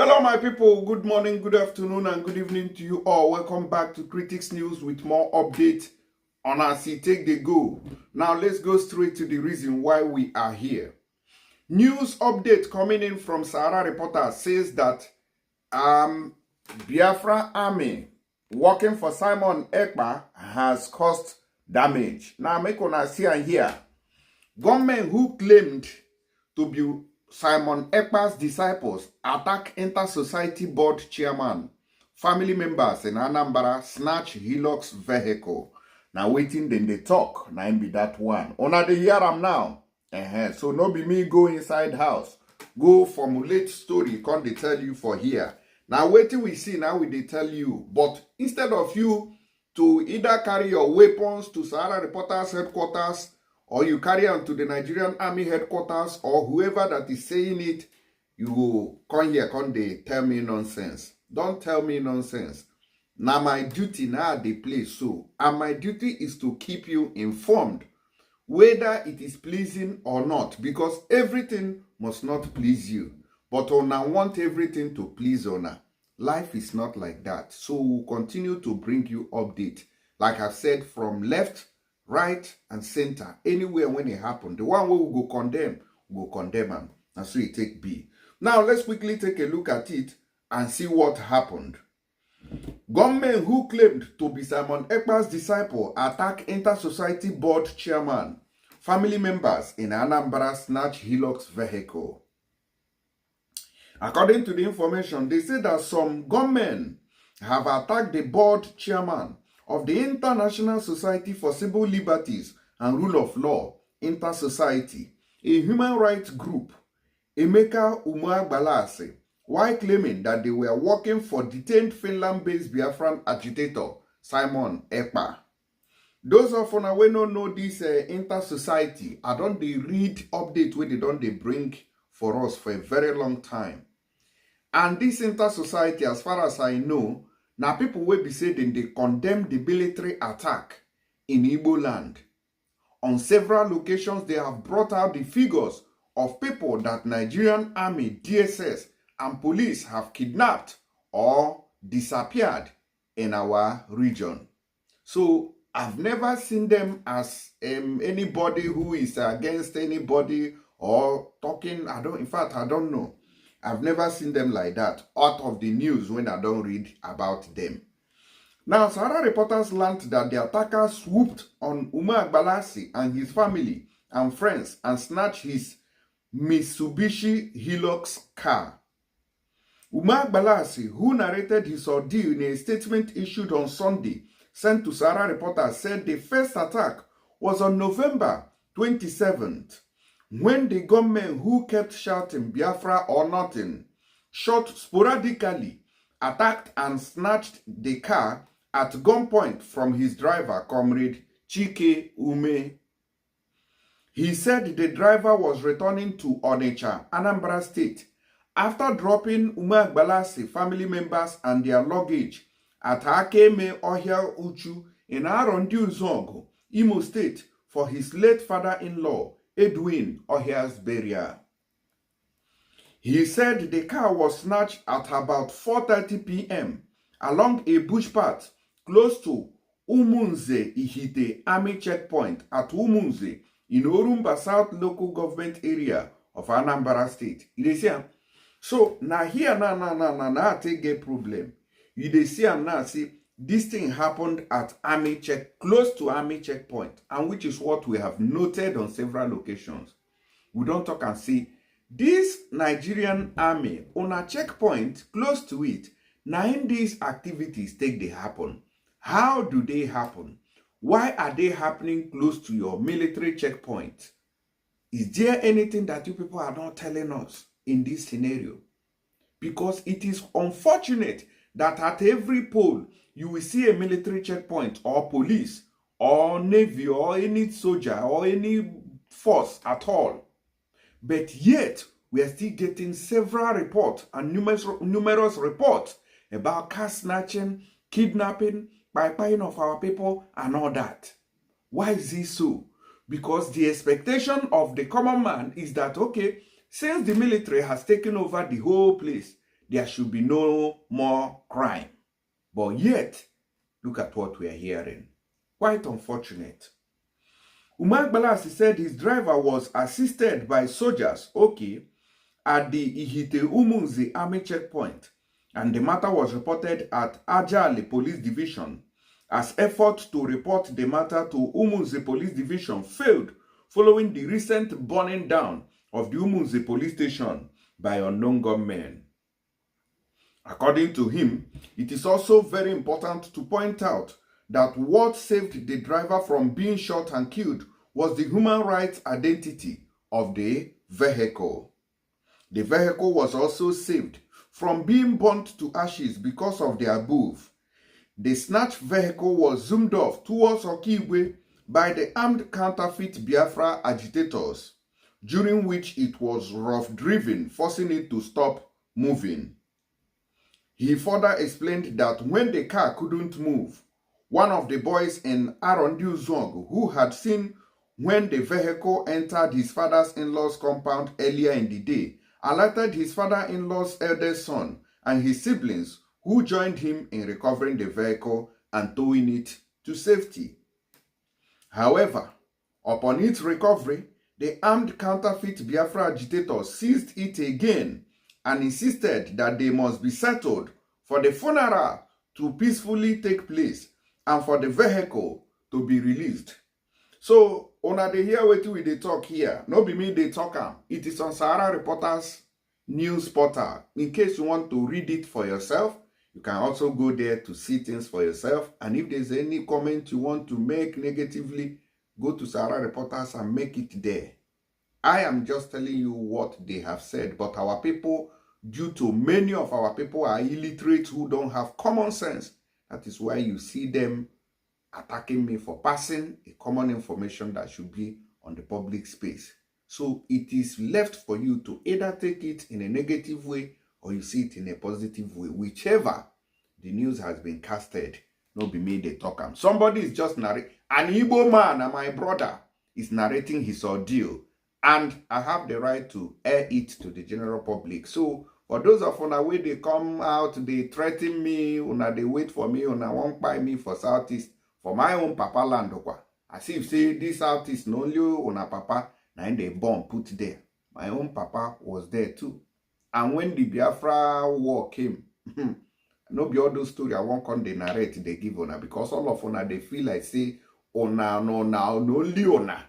Hello, my people. Good morning, good afternoon, and good evening to you all. Welcome back to Critics News with more updates on as he take the go. Now, let's go straight to the reason why we are here. News update coming in from Sahara Reporter says that Biafra Army working for Simon Ekpa has caused damage. Now, make una see and hear. Gunmen who claimed to be Simon Ekpa's disciples attack Inter-Society Board chairman, family members in Anambra snatch Hilux vehicle. Now waiting then they talk, now be that one. Una dey hear am now. So no be me go inside house, go formulate story, come they tell you for here. Now waiting we see now we they tell you, but instead of you to either carry your weapons to Sahara Reporters headquarters, or you carry on to the Nigerian Army headquarters, or whoever that is saying it, you will come here, come they tell me nonsense. Don't tell me nonsense. Now my duty now they play so, and my duty is to keep you informed, whether it is pleasing or not, because everything must not please you. But Ona want everything to please Ona. Life is not like that. So we'll continue to bring you update. Like I've said, from left, right, and center, anywhere when it happened. The one we will go condemn, we will condemn them. And so it take B. Now let's quickly take a look at it and see what happened. Gunmen who claimed to be Simon Ekpa's disciple attack Inter-Society Board chairman, family members in Anambra snatch Hilux vehicle. According to the information, they say that some gunmen have attacked the board chairman of the International Society for Civil Liberties and Rule of Law, Inter-Society, a human rights group, Emeka Umuagbalase, while claiming that they were working for detained Finland-based Biafran agitator Simon Ekpa. Those of you who don't know this Inter-Society, I don't they read update where they don't they bring for us for a very long time. And this Inter-Society, as far as I know, now people will be saying they condemn the military attack in Igbo land. On several locations, they have brought out the figures of people that Nigerian Army, DSS, and police have kidnapped or disappeared in our region. So I've never seen them as anybody who is against anybody or talking. I don't know. I've never seen them like that out of the news when I don't read about them. Now, Sahara Reporters learned that the attackers swooped on Umuagbalase and his family and friends and snatched his Mitsubishi Hilux car. Umuagbalase, who narrated his ordeal in a statement issued on Sunday, sent to Sahara Reporters, said the first attack was on November 27th. When the gunmen who kept shouting Biafra or nothing, shot sporadically, attacked and snatched the car at gunpoint from his driver, Comrade Chike Ume. He said the driver was returning to Onitsha, Anambra State, after dropping Umuagbalase family members and their luggage at Akeme Ohia Uchu in Arondi Zongo, Imo State, for his late father-in-law, Edwin Ohia's burial. He said the car was snatched at about 4:30 p.m. along a bush path close to Umunze Ihite Army checkpoint at Umunze in Orumba South local government area of Anambra State. You see, so now here now take a problem. You see now see this thing happened at close to Army checkpoint, and which is what we have noted on several occasions. We don't talk and see this Nigerian Army on a checkpoint close to it. Now in these activities take they happen. How do they happen? Why are they happening close to your military checkpoint? Is there anything that you people are not telling us in this scenario? Because it is unfortunate that at every pole, you will see a military checkpoint or police or navy or any soldier or any force at all. But yet, we are still getting several reports and numerous reports about car snatching, kidnapping, buying of our people and all that. Why is this so? Because the expectation of the common man is that, okay, since the military has taken over the whole place, there should be no more crime. But yet, look at what we are hearing. Quite unfortunate. Umar Balasi said his driver was assisted by soldiers, at the Ihite Umunzi Army checkpoint, and the matter was reported at Ajali Police Division, as efforts to report the matter to Umunzi Police Division failed following the recent burning down of the Umunzi Police Station by unknown gunmen. According to him, it is also very important to point out that what saved the driver from being shot and killed was the human rights identity of the vehicle. The vehicle was also saved from being burnt to ashes because of the above. The snatch vehicle was zoomed off towards Okigwe by the armed counterfeit Biafra agitators, during which it was rough-driven, forcing it to stop moving. He further explained that when the car couldn't move, one of the boys in Arondu Zong, who had seen when the vehicle entered his father's in-law's compound earlier in the day, alerted his father-in-law's eldest son and his siblings, who joined him in recovering the vehicle and towing it to safety. However, upon its recovery, the armed counterfeit Biafra agitators seized it again and insisted that they must be settled for the funeral to peacefully take place and for the vehicle to be released. So, una dey hear wetin we dey talk here. No be me dey talk am. It is on Sahara Reporters news portal. In case you want to read it for yourself, you can also go there to see things for yourself. And if there's any comment you want to make negatively, go to Sahara Reporters and make it there. I am just telling you what they have said, but our people, due to many of our people are illiterate who don't have common sense, that is why you see them attacking me for passing a common information that should be on the public space. So it is left for you to either take it in a negative way or you see it in a positive way. Whichever the news has been casted, no be me they talk am. Somebody is just narrating. An Igbo man and my brother is narrating his ordeal, and I have the right to air it to the general public. So for those of una way they come out, they threaten me, una they wait for me, una won't buy me for Southeast, for my own papa land. As if say this Southeast no only una papa, na they bomb put there. My own papa was there too. And when the Biafra war came, no be all those stories I won't come they narrate they give una, because all of una they feel like say ona no now no only ona.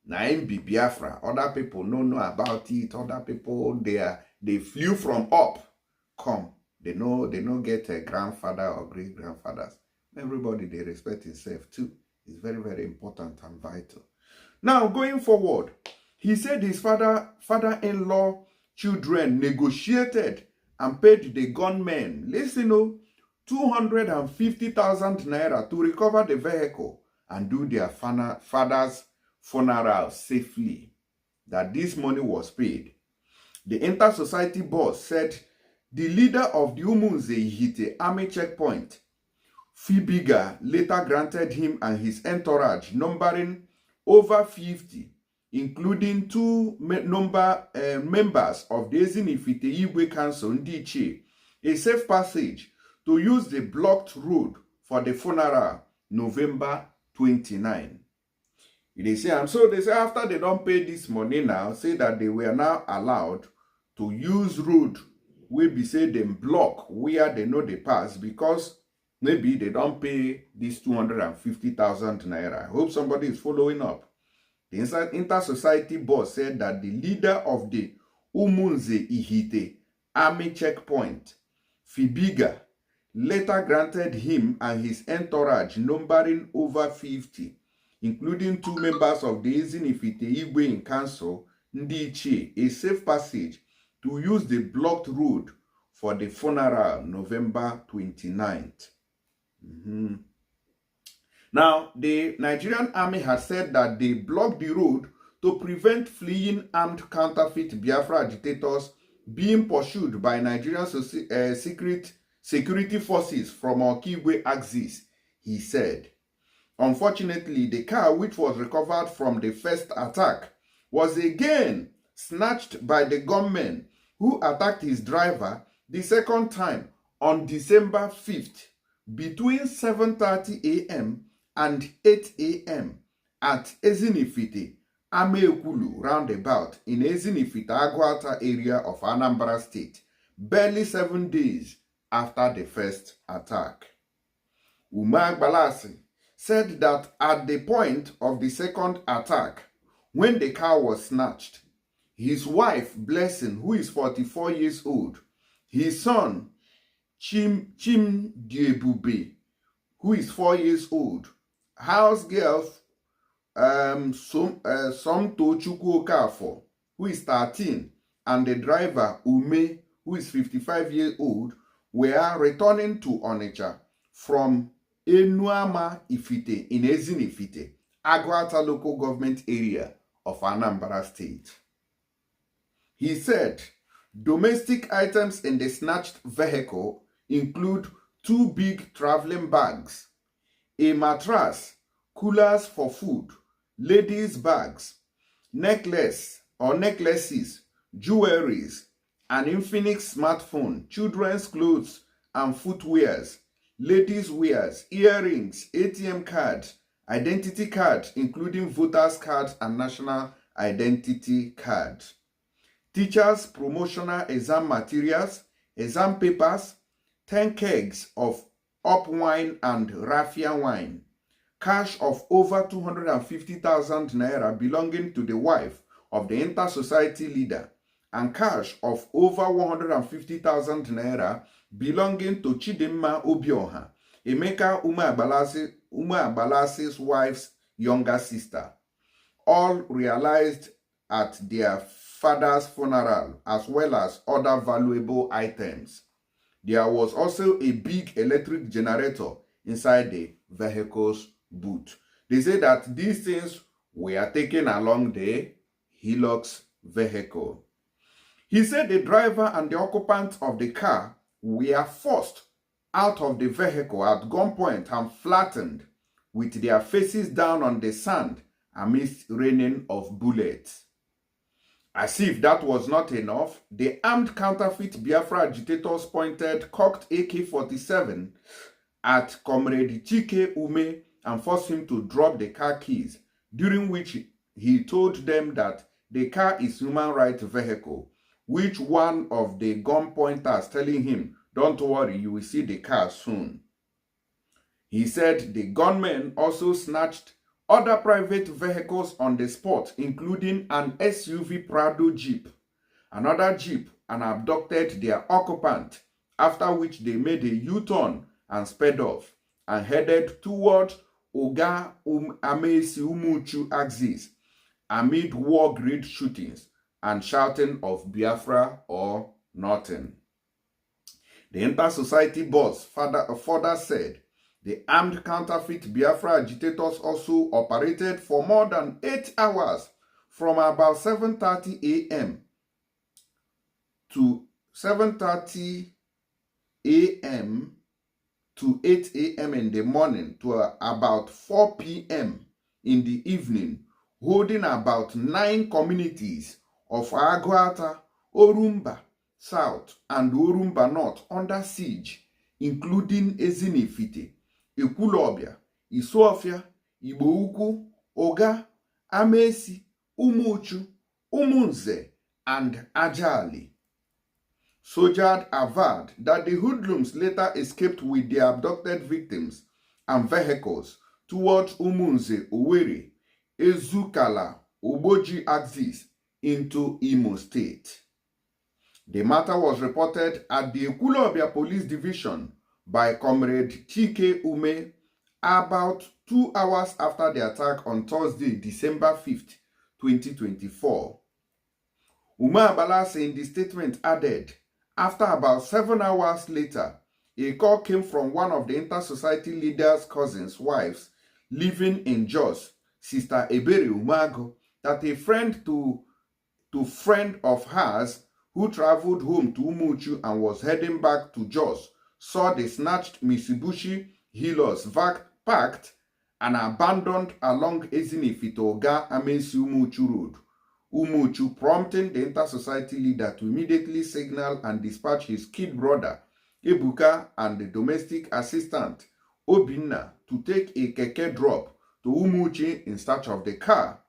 Na im be Biafra. Other people no know about it. Other people they flew from up. Come. They know get a grandfather or great grandfathers. Everybody they respect himself too. It's very, very important and vital. Now going forward, he said his father-in-law children negotiated and paid the gunmen, listen, 250,000 naira to recover the vehicle and do their father's funeral safely. That this money was paid. The inter-society boss said the leader of the Umunze Ihite Army checkpoint, Fibiga, later granted him and his entourage, numbering over 50, including two members of the Ezinifite Igwe Council Ndiche, a safe passage to use the blocked road for the funeral November 29. They say, and so they say after they don't pay this money now, say that they were now allowed to use road where be say them block where they know they pass, because maybe they don't pay this 250,000 naira. I hope somebody is following up. The inter-society boss said that the leader of the Umunze Ihite Army checkpoint, Fibiga, later granted him and his entourage, numbering over 50, including two members of the Ezinifite Igwe Council, Ndiche, a safe passage to use the blocked road for the funeral November 29th. Now, the Nigerian army has said that they blocked the road to prevent fleeing armed counterfeit Biafra agitators being pursued by Nigerian security forces from Okigwe axis, he said. Unfortunately, the car which was recovered from the first attack was again snatched by the gunmen who attacked his driver the second time on December 5th between 7:30 a.m. and 8 a.m. at Ezinifite, Ameokulu roundabout in Ezinifite, Agwata area of Anambra State, barely 7 days after the first attack. Umar Balasi said that at the point of the second attack, when the car was snatched, his wife, Blessing, who is 44 years old, his son, Chim Diebube, who is 4 years old, house girl, Somto Chukwu Okafo, who is 13, and the driver, Ume, who is 55 years old, were returning to Onitsha from Enuama Ifite in Ezinifite, Agwata local government area of Anambra State. He said domestic items in the snatched vehicle include 2 big traveling bags, a mattress, coolers for food, ladies' bags, necklaces, jewelries, an Infinix smartphone, children's clothes and footwears, ladies' wears, earrings, ATM cards, identity cards, including voters' cards and national identity cards, teachers' promotional exam materials, exam papers, 10 kegs of up wine and raffia wine, cash of over 250,000 naira belonging to the wife of the inter-society leader, and cash of over 150,000 naira belonging to Chidimma Obioha, Emeka Umeabalasi's wife's younger sister, all realized at their father's funeral, as well as other valuable items. There was also a big electric generator inside the vehicle's boot. They say that these things were taken along the Hilux vehicle. He said the driver and the occupants of the car were forced out of the vehicle at gunpoint and flattened with their faces down on the sand amidst raining of bullets. As if that was not enough, the armed counterfeit Biafra agitators pointed cocked AK-47 at Comrade Chike Ume and forced him to drop the car keys, during which he told them that the car is human rights vehicle, which one of the gun pointers telling him, "Don't worry, you will see the car soon." He said the gunmen also snatched other private vehicles on the spot, including an SUV Prado Jeep, another Jeep, and abducted their occupant, after which they made a U-turn and sped off and headed towards Oga Amesi Umuchu axis amid war grid shootings and shouting of Biafra or nothing. The inter-society boss further said the armed counterfeit Biafra agitators also operated for more than 8 hours from about 7:30 a.m. to 7:30 a.m. to 8 a.m. in the morning to about 4 p.m. in the evening, holding about 9 communities of Agwata, Orumba South, and Orumba North under siege, including Ezinifite, Ekwulobia, Isuofia, Igbo Ukwu, Oga, Amesi, Umuchu, Umunze, and Ajali. Soldiers averred that the hoodlums later escaped with their abducted victims and vehicles towards Umunze, Owerri, Ezukala, Oboji axis into Imo State. The matter was reported at the Ekwulobia Police Division by Comrade Chike Ume about 2 hours after the attack on Thursday, December 5th, 2024. Umar Balasi in the statement added, after about 7 hours later, a call came from one of the inter-society leader's cousin's wives living in Jos, Sister Ebere Umago, that a friend of hers who traveled home to Umuchu and was heading back to Jos saw the snatched Mitsubishi Hilux parked and abandoned along Ezinifite Oga Amesi Umuchu Road, Umuchu, prompting the inter-society leader to immediately signal and dispatch his kid brother, Ebuka, and the domestic assistant, Obinna, to take a keke drop to Umuchi in search of the car,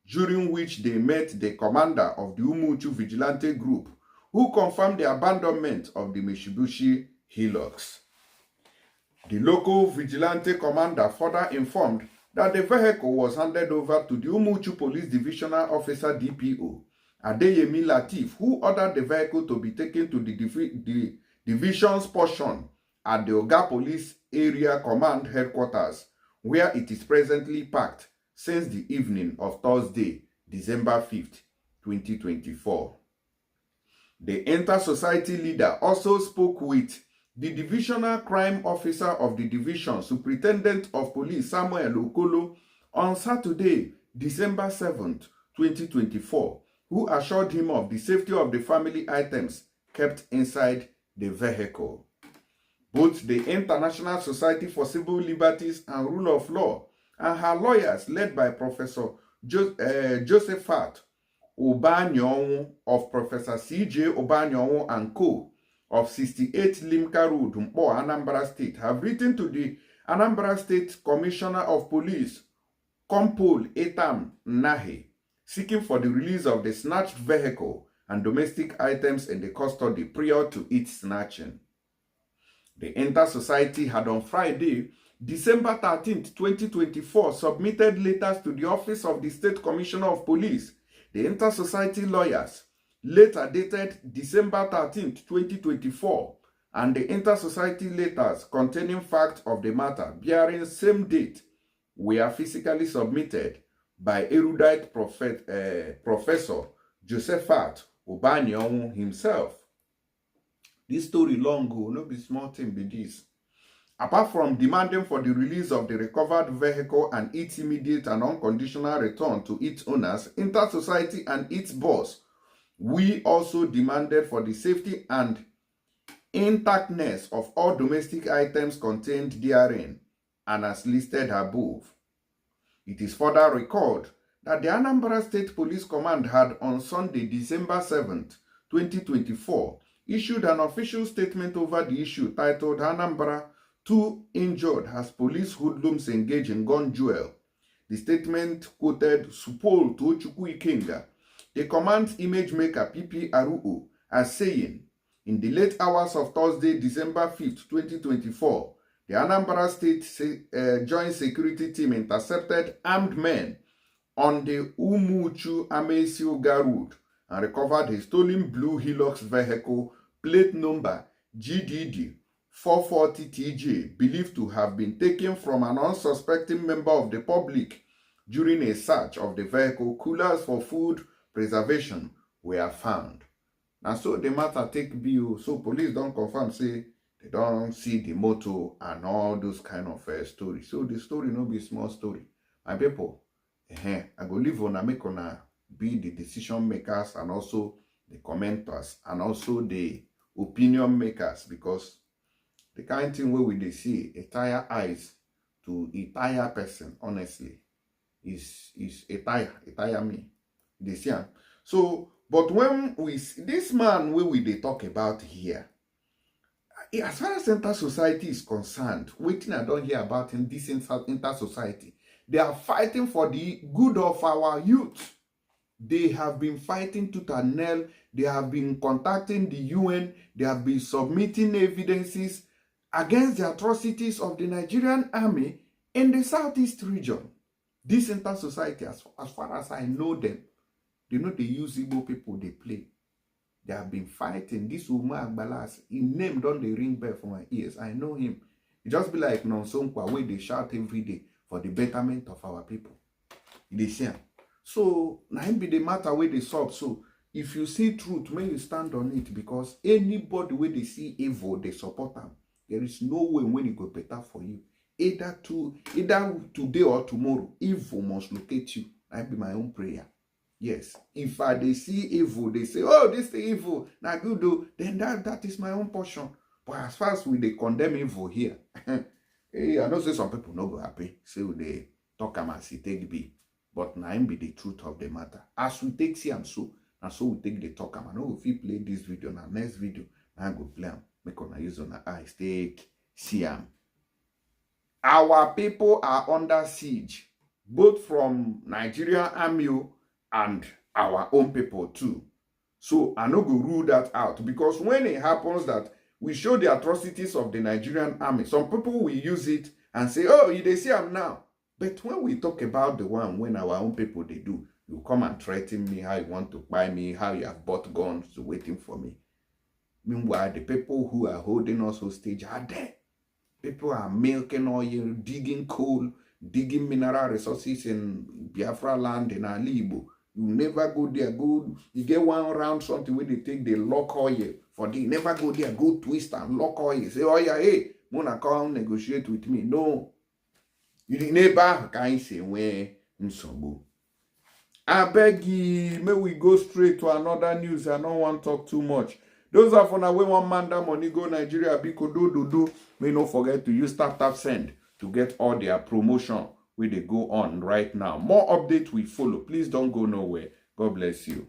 during which they met the commander of the Umuchu vigilante group, who confirmed the abandonment of the Mitsubishi Hilux. The local vigilante commander further informed that the vehicle was handed over to the Umuchu Police Divisional Officer DPO, Adeyemi Latif, who ordered the vehicle to be taken to the division's portion at the Oga Police Area Command Headquarters, where it is presently parked since the evening of Thursday, December 5th, 2024. The inter-society leader also spoke with the divisional crime officer of the division, Superintendent of Police Samuel Okolo, on Saturday, December 7th, 2024, who assured him of the safety of the family items kept inside the vehicle. Both the International Society for Civil Liberties and Rule of Law and her lawyers, led by Professor Josephat Obanyonwu of Professor C.J. Obanyonwu and Co. of 68 Limca Road, Mpo, Anambra State, have written to the Anambra State Commissioner of Police, Compol Etam Nahe, seeking for the release of the snatched vehicle and domestic items in the custody prior to its snatching. The Inter-Society had on Friday, December 13, 2024, submitted letters to the Office of the State Commissioner of Police. The Inter-Society lawyers later dated December 13, 2024, and the Inter-Society letters containing facts of the matter bearing same date were physically submitted by erudite Professor Josephat Obanyonwu himself. This story long ago, no be small thing be this. Apart from demanding for the release of the recovered vehicle and its immediate and unconditional return to its owners, Inter-Society and its boss, we also demanded for the safety and intactness of all domestic items contained therein and as listed above. It is further recalled that the Anambra State Police Command had on Sunday, December 7th, 2024, issued an official statement over the issue titled Anambra, 2 injured as police hoodlums engage in gun duel. The statement quoted Supol Tochukwu Ikenga, the command's image maker PP Aruo, as saying, in the late hours of Thursday, December 5th, 2024, the Anambra State Joint Security Team intercepted armed men on the Umuchu Amesioga Road and recovered a stolen blue Hilux vehicle, plate number GDD 440TJ, believed to have been taken from an unsuspecting member of the public during a search of the vehicle. Coolers for food preservation were found. And so the matter take bill. So police don't confirm, say they don't see the motor and all those kind of stories. So the story no be small story. My people, I go leave on make on be the decision makers and also the commenters and also the opinion makers, because the kind of thing where we see a tire eyes to a tire person, honestly, is a tire me. They see. So, but when we see this man where we talk about here, as far as inter-society is concerned, waiting I don't hear about in this inter-society, they are fighting for the good of our youth. They have been fighting tooth and nail. They have been contacting the UN. They have been submitting evidences against the atrocities of the Nigerian army in the southeast region. This inter-society, as far as I know them, they know they use Igbo people, they play. They have been fighting. This Umar Agbalas, his name don't they ring bell for my ears. I know him. It just be like Nonsonkwa, where they shout every day for the betterment of our people. They say. So, now him be the matter where they solve. So, if you see truth, may you stand on it, because anybody where they see evil, they support them. There is no way when it go better for you. Either today or tomorrow, evil must locate you. That be my own prayer. Yes. If they see evil, they say, oh, this is evil. Now good though. Then that is my own portion. But as far as they condemn evil here, hey, I know say some people no go happy. Say they talk as it take be. But now be the truth of the matter. As we take see and so we take the talk. I know if we play this video, now next video, I go play them. Make on use on the eyes, take see them. Our people are under siege, both from Nigerian Aṛmy and our own people too. So I no go rule that out, because when it happens that we show the atrocities of the Nigerian Aṛmy, some people will use it and say, oh, they see them now. But when we talk about the one when our own people they do, you come and threaten me how you want to buy me, how you have bought guns waiting for me. Meanwhile, the people who are holding us hostage are there. People are milking oil, digging coal, digging mineral resources in Biafra land in Alibo. You never go there, go, you get one round something where they take the lock oil for the never go there, go twist and lock oil. Say, oh yeah, hey, Mona come negotiate with me. No. You never can say where Nsobu. I beg you, may we go straight to another news. I don't want to talk too much. Those are for now when one man that money go Nigeria, biko do. May not forget to use tap send to get all their promotion where they go on right now. More updates will follow. Please don't go nowhere. God bless you.